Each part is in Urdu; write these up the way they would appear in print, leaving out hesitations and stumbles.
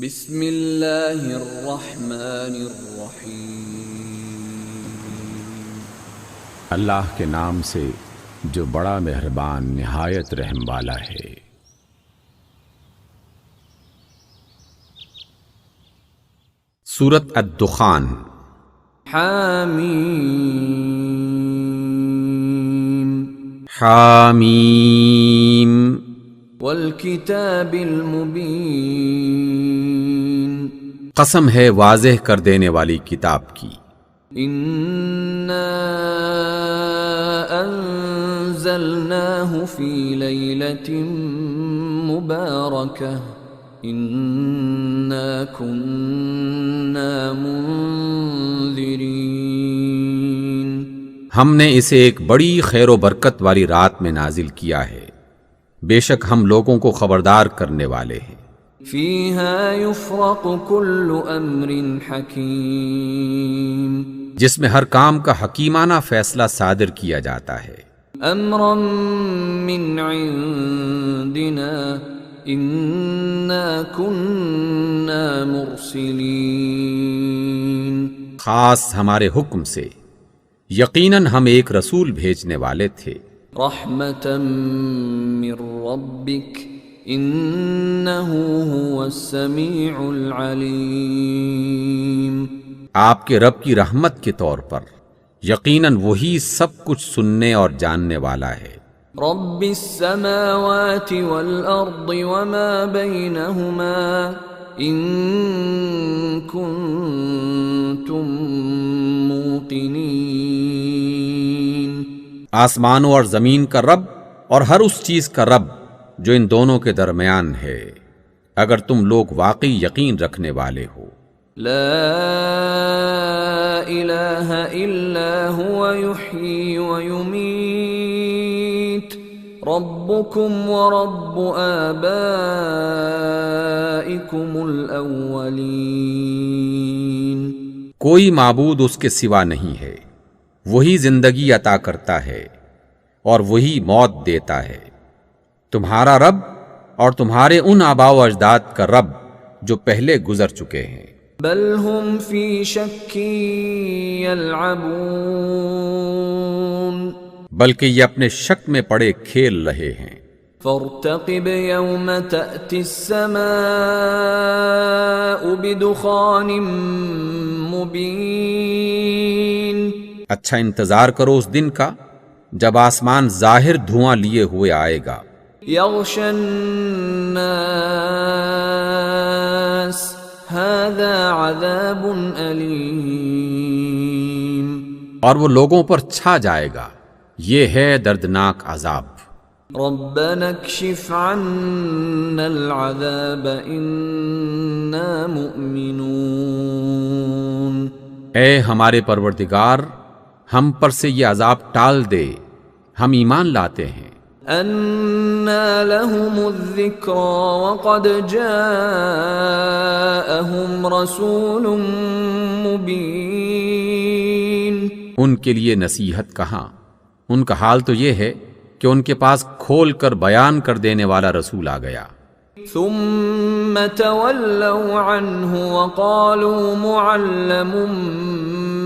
بسم اللہ الرحمن الرحیم۔ اللہ کے نام سے جو بڑا مہربان نہایت رحم والا ہے۔ سورۃ الدخان۔ حامیم حامیم والکتاب المبین۔ قسم ہے واضح کر دینے والی کتاب کی۔ انا انزلناہ فی لیلۃ مبارکہ انا کننا منذرین۔ ہم نے اسے ایک بڑی خیر و برکت والی رات میں نازل کیا ہے، بے شک ہم لوگوں کو خبردار کرنے والے ہیں۔ فیہا یفرق کل امر حکیم۔ جس میں ہر کام کا حکیمانہ فیصلہ صادر کیا جاتا ہے۔ امرا من عندنا انا کننا مرسلین۔ خاص ہمارے حکم سے، یقیناً ہم ایک رسول بھیجنے والے تھے۔ رحمتا من ربک انہ هو السمیع العلیم۔ آپ کے رب کی رحمت کے طور پر یقیناً وہی سب کچھ سننے اور جاننے والا ہے۔ رب السماوات والارض وما بینہما ان کنتم موقنین۔ آسمانوں اور زمین کا رب اور ہر اس چیز کا رب جو ان دونوں کے درمیان ہے، اگر تم لوگ واقعی یقین رکھنے والے ہو۔ لا الہ الا هو یحیی ویمیت ربکم ورب آبائکم الاولین۔ کوئی معبود اس کے سوا نہیں ہے، وہی زندگی عطا کرتا ہے اور وہی موت دیتا ہے۔ تمہارا رب اور تمہارے ان آباء و اجداد کا رب جو پہلے گزر چکے ہیں۔ بل ہم فی شک یلعبون۔ بلکہ یہ اپنے شک میں پڑے کھیل رہے ہیں۔ فارتقب یوم تأتی السماء بدخان مبین۔ اچھا انتظار کرو اس دن کا جب آسمان ظاہر دھواں لیے ہوئے آئے گا۔ یغشی الناس ھذا عذاب علیم۔ اور وہ لوگوں پر چھا جائے گا، یہ ہے دردناک عذاب۔ ربنا اکشف عنا العذاب انا مؤمنون۔ اے ہمارے پروردگار، ہم پر سے یہ عذاب ٹال دے، ہم ایمان لاتے ہیں۔ انا لهم الذکری وقد جاءهم رسول مبین۔ ان کے لیے نصیحت کہاں، ان کا حال تو یہ ہے کہ ان کے پاس کھول کر بیان کر دینے والا رسول آ گیا۔ ثم تولوا عنه وقالوا معلم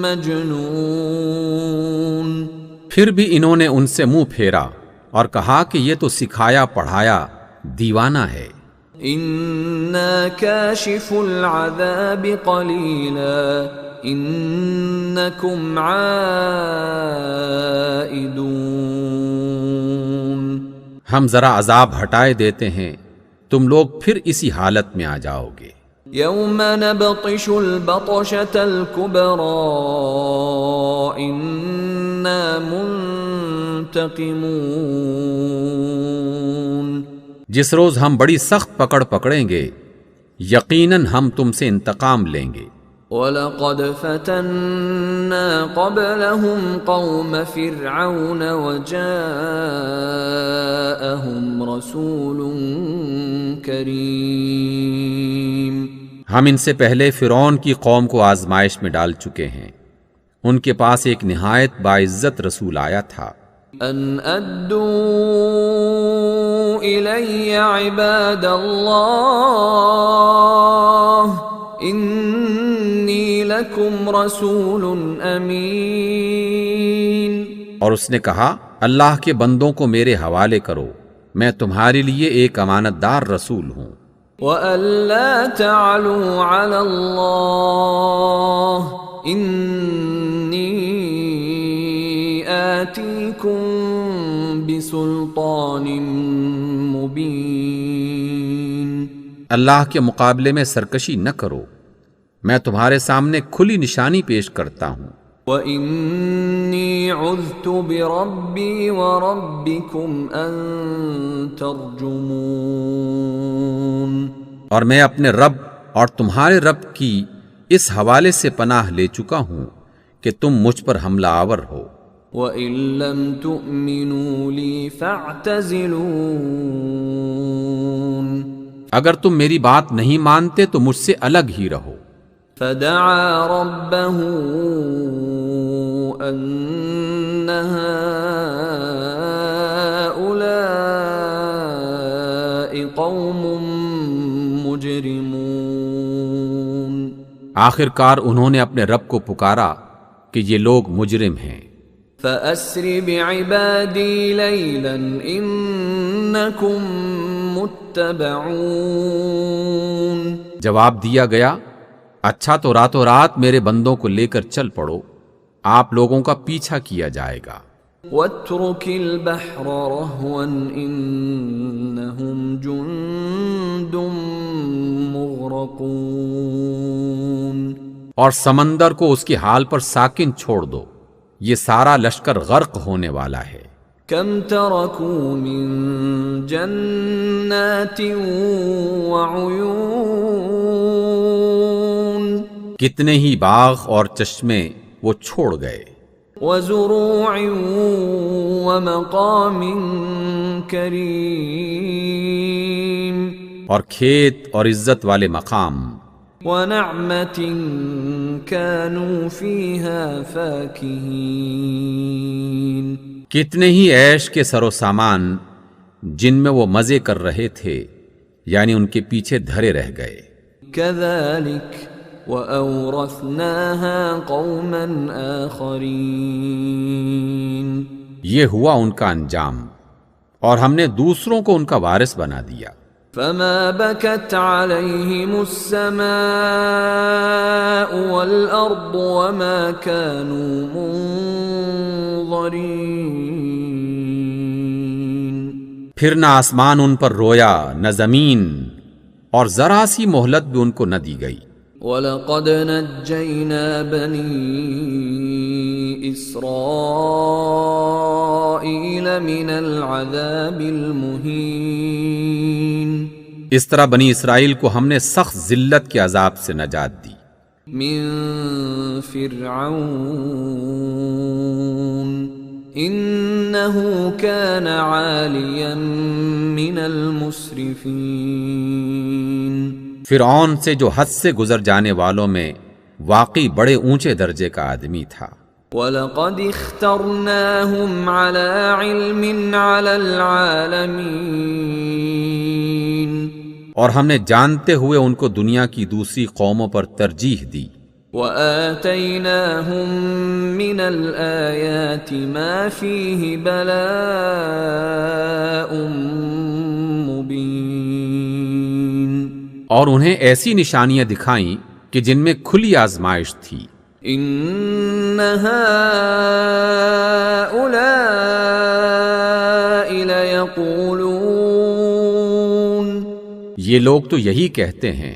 مجنون۔ پھر بھی انہوں نے ان سے منہ پھیرا اور کہا کہ یہ تو سکھایا پڑھایا دیوانہ ہے۔ انا کاشف العذاب قلیلا انکم عائدون۔ ہم ذرا عذاب ہٹائے دیتے ہیں، تم لوگ پھر اسی حالت میں آ جاؤ گے۔ یوم نبطش البطشۃ الکبریٰ انا منتقمون۔ جس روز ہم بڑی سخت پکڑ پکڑیں گے، یقیناً ہم تم سے انتقام لیں گے۔ وَلَقَدْ فَتَنَّا قَبْلَهُمْ قَوْمَ فِرْعَوْنَ وَجَاءَهُمْ رَسُولٌ كَرِيمٌ۔ ہم ان سے پہلے فرعون کی قوم کو آزمائش میں ڈال چکے ہیں، ان کے پاس ایک نہایت باعزت رسول آیا تھا۔ ان ادوا الی عباد اللہ انی لکم رسول امین۔ اور اس نے کہا اللہ کے بندوں کو میرے حوالے کرو، میں تمہارے لیے ایک امانت دار رسول ہوں۔ وَأَلَّا تَعْلُوا عَلَى اللَّهِ إِنِّي آتِيكُمْ بِسُلْطَانٍ مُبِينٍ۔ اللہ کے مقابلے میں سرکشی نہ کرو، میں تمہارے سامنے کھلی نشانی پیش کرتا ہوں۔ وَإِنِّي عُذْتُ بِرَبِّي وَرَبِّكُمْ أَن تَرْجُمُونَ۔ اور میں اپنے رب اور تمہارے رب کی اس حوالے سے پناہ لے چکا ہوں کہ تم مجھ پر حملہ آور ہو۔ وَإِن لَّمْ تُؤْمِنُوا لِي فَاعْتَزِلُونِ۔ اگر تم میری بات نہیں مانتے تو مجھ سے الگ ہی رہو۔ فدعا ربه أن هؤلاء قوم مجرمون۔ آخر کار انہوں نے اپنے رب کو پکارا کہ یہ لوگ مجرم ہیں۔ فأسر بعبادی لیلا انکم متبعون۔ جواب دیا گیا، اچھا تو راتوں رات میرے بندوں کو لے کر چل پڑو، آپ لوگوں کا پیچھا کیا جائے گا۔ وَاتْرُكِ الْبَحْرَ رَهْوًا إِنَّهُمْ جُنْدٌ مُغْرَقُونَ۔ اور سمندر کو اس کے حال پر ساکن چھوڑ دو، یہ سارا لشکر غرق ہونے والا ہے۔ كَمْ تَرَكُوا مِنْ جَنَّاتٍ وَعُيُونٍ۔ کتنے ہی باغ اور چشمے وہ چھوڑ گئے۔ وَزُرُوعٍ وَمَقَامٍ كَرِيمٍ۔ اور کھیت اور عزت والے مقام۔ وَنَعْمَةٍ كَانُوا فِيهَا فَاكِهِينَ۔ کتنے ہی عیش کے سر و سامان جن میں وہ مزے کر رہے تھے، یعنی ان کے پیچھے دھرے رہ گئے۔ كَذَلِكَ وَأَوْرَثْنَاهَا قَوْمًا آخَرِينَ۔ یہ ہوا ان کا انجام، اور ہم نے دوسروں کو ان کا وارث بنا دیا۔ فَمَا بَكَتْ عَلَيْهِمُ السَّمَاءُ وَالْأَرْضُ وَمَا كَانُوا مُنظَرِينَ۔ پھر نہ آسمان ان پر رویا، نہ زمین، اور ذرا سی مہلت بھی ان کو نہ دی گئی۔ وَلَقَدْ نَجَّيْنَا بَنِي إِسْرَائِيلَ مِنَ الْعَذَابِ الْمُهِينِ۔ اس طرح بنی اسرائیل کو ہم نے سخت ذلت کے عذاب سے نجات دی۔ من فرعون إنه كان عاليا من المسرفين۔ فرعون سے جو حد سے گزر جانے والوں میں واقعی بڑے اونچے درجے کا آدمی تھا۔ وَلَقَدِ اخْتَرْنَاهُمْ عَلَى عِلْمٍ عَلَى الْعَالَمِينَ۔ اور ہم نے جانتے ہوئے ان کو دنیا کی دوسری قوموں پر ترجیح دی۔ وَآتَيْنَاهُمْ مِنَ الْآيَاتِ مَا فِيهِ بَلَاءٌ مُبِينٌ۔ اور انہیں ایسی نشانیاں دکھائیں کہ جن میں کھلی آزمائش تھی۔ إِنَّ هَٰؤُلَاءِ لَيَقُولُونَ۔ یہ لوگ تو یہی کہتے ہیں،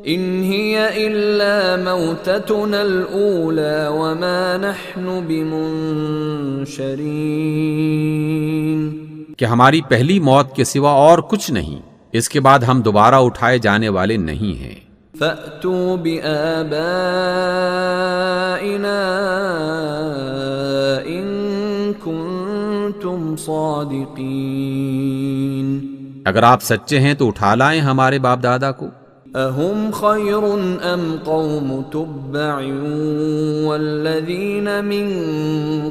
إِنْ هِيَ إِلَّا مَوْتَتُنَا الْأُولَىٰ وَمَا نَحْنُ بِمُنشَرِينَ۔ کہ ہماری پہلی موت کے سوا اور کچھ نہیں، اس کے بعد ہم دوبارہ اٹھائے جانے والے نہیں ہیں۔ فَأْتُوا بِآبَائِنَا إِن كُنتُمْ صَادِقِينَ۔ اگر آپ سچے ہیں تو اٹھا لائیں ہمارے باپ دادا کو۔ أَهُمْ خَيْرٌ أَمْ قَوْمُ تُبَّعٍ وَالَّذِينَ مِن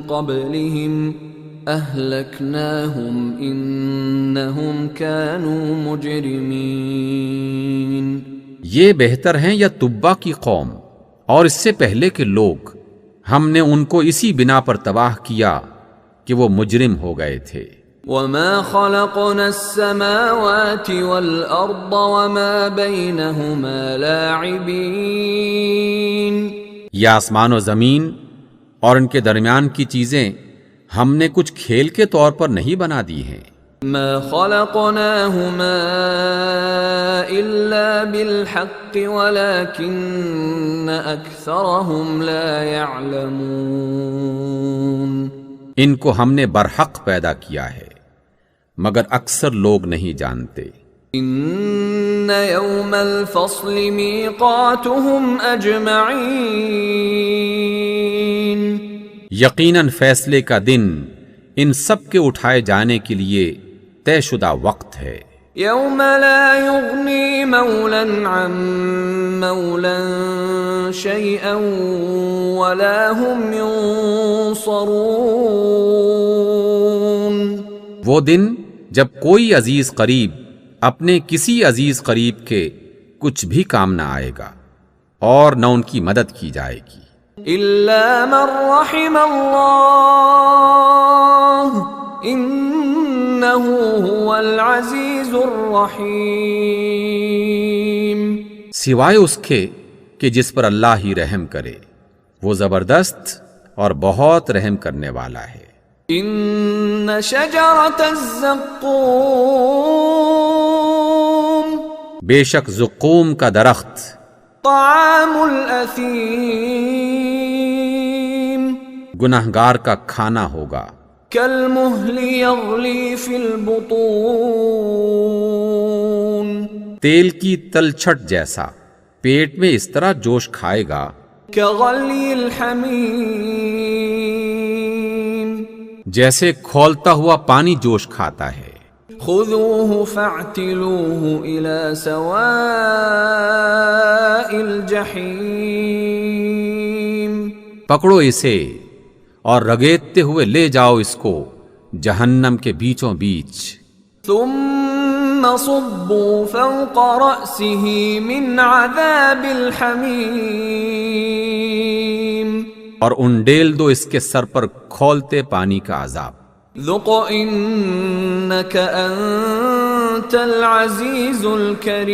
قَبْلِهِمْ أهلكناهم إنهم كانوا مجرمين. یہ بہتر ہیں یا تبا کی قوم اور اس سے پہلے کے لوگ، ہم نے ان کو اسی بنا پر تباہ کیا کہ وہ مجرم ہو گئے تھے. وما خلقنا السماوات والأرض وما بينهما لاعبين. یہ آسمان و زمین اور ان کے درمیان کی چیزیں ہم نے کچھ کھیل کے طور پر نہیں بنا دی ہیں. ما خلقناهما إلا بالحق ولكن أكثرهم لا يعلمون. ان کو ہم نے برحق پیدا کیا ہے مگر اکثر لوگ نہیں جانتے. ان يوم الفصل ميقاتهم اجمعين. یقیناً فیصلے کا دن ان سب کے اٹھائے جانے کے لیے طے شدہ وقت ہے. يوم لا يغني مولا عن مولا شيئا ولا هم ينصرون. وہ دن جب کوئی عزیز قریب اپنے کسی عزیز قریب کے کچھ بھی کام نہ آئے گا اور نہ ان کی مدد کی جائے گی. إلا من رحم الله إنه هو العزيز الرحيم. سوائے اس کے کہ جس پر اللہ ہی رحم کرے، وہ زبردست اور بہت رحم کرنے والا ہے. إن شجرة الزقوم بے شک زقوم کا درخت طعام الأثيم گنہگار کا کھانا ہوگا. كالمهل يغلي في البطون تیل کی تلچھٹ جیسا پیٹ میں اس طرح جوش کھائے گا. كغلي الحميم جیسے کھولتا ہوا پانی جوش کھاتا ہے. خذوه فاعتلوه إلى سواء الجحيم. پکڑو اسے اور رگیدتے ہوئے لے جاؤ اس کو جہنم کے بیچوں بیچ. ثم صبوا فوق رأسه من عذاب الحميم. اور انڈیل دو اس کے سر پر کھولتے پانی کا عذاب. ذق إنك أنت العزيز الكريم.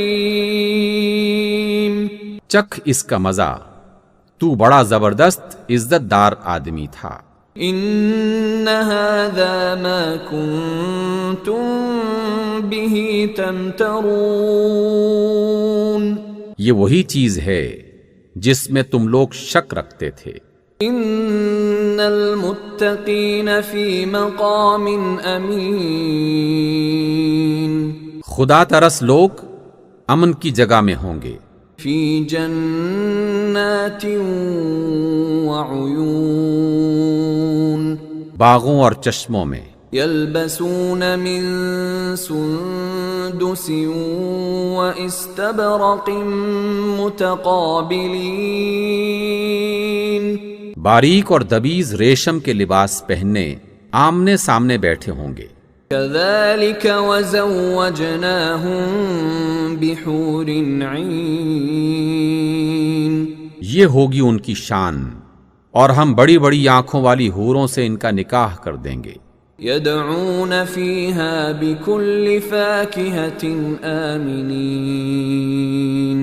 چکھ اس کا مزہ، تو بڑا زبردست عزت دار آدمی تھا. إن هذا ما كنتم به تمترون. یہ وہی چیز ہے جس میں تم لوگ شک رکھتے تھے. ان المتقین فی مقام امین. خدا ترس لوگ امن کی جگہ میں ہوں گے. فی جنات وعیون. باغوں اور چشموں میں. یلبسون من سندس واستبرق متقابلین. باریک اور دبیز ریشم کے لباس پہننے آمنے سامنے بیٹھے ہوں گے. كذلك وزوجناهم بحور عين. یہ ہوگی ان کی شان اور ہم بڑی بڑی آنکھوں والی حوروں سے ان کا نکاح کر دیں گے. يدعون فيها بكل فاكهة آمنين.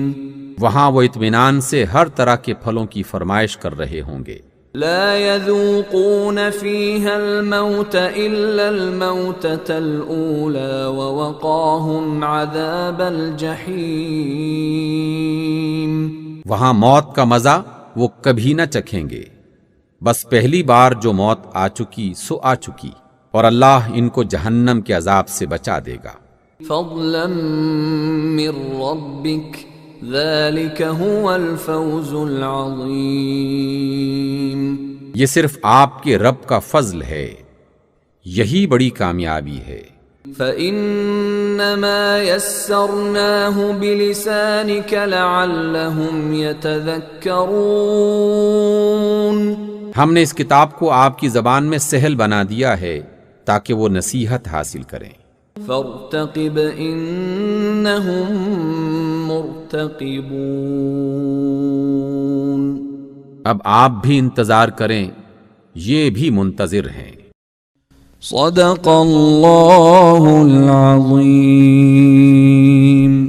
وہاں وہ اطمینان سے ہر طرح کے پھلوں کی فرمائش کر رہے ہوں گے. لا يذوقون فيها الموت إلا الموتة الأولى ووقاهم عذاب الجحيم. وہاں موت کا مزہ وہ کبھی نہ چکھیں گے، بس پہلی بار جو موت آ چکی سو آ چکی، اور اللہ ان کو جہنم کے عذاب سے بچا دے گا. فضلا من ربك ذلك هو الفوز العظیم. یہ صرف آپ کے رب کا فضل ہے، یہی بڑی کامیابی ہے. فإنما يسرناه بلسانك لعلهم يتذكرون. ہم نے اس کتاب کو آپ کی زبان میں سہل بنا دیا ہے تاکہ وہ نصیحت حاصل کریں۔ فارتقب انہم مرتقبون، اب آپ بھی انتظار کریں، یہ بھی منتظر ہیں۔ صدق اللہ العظیم۔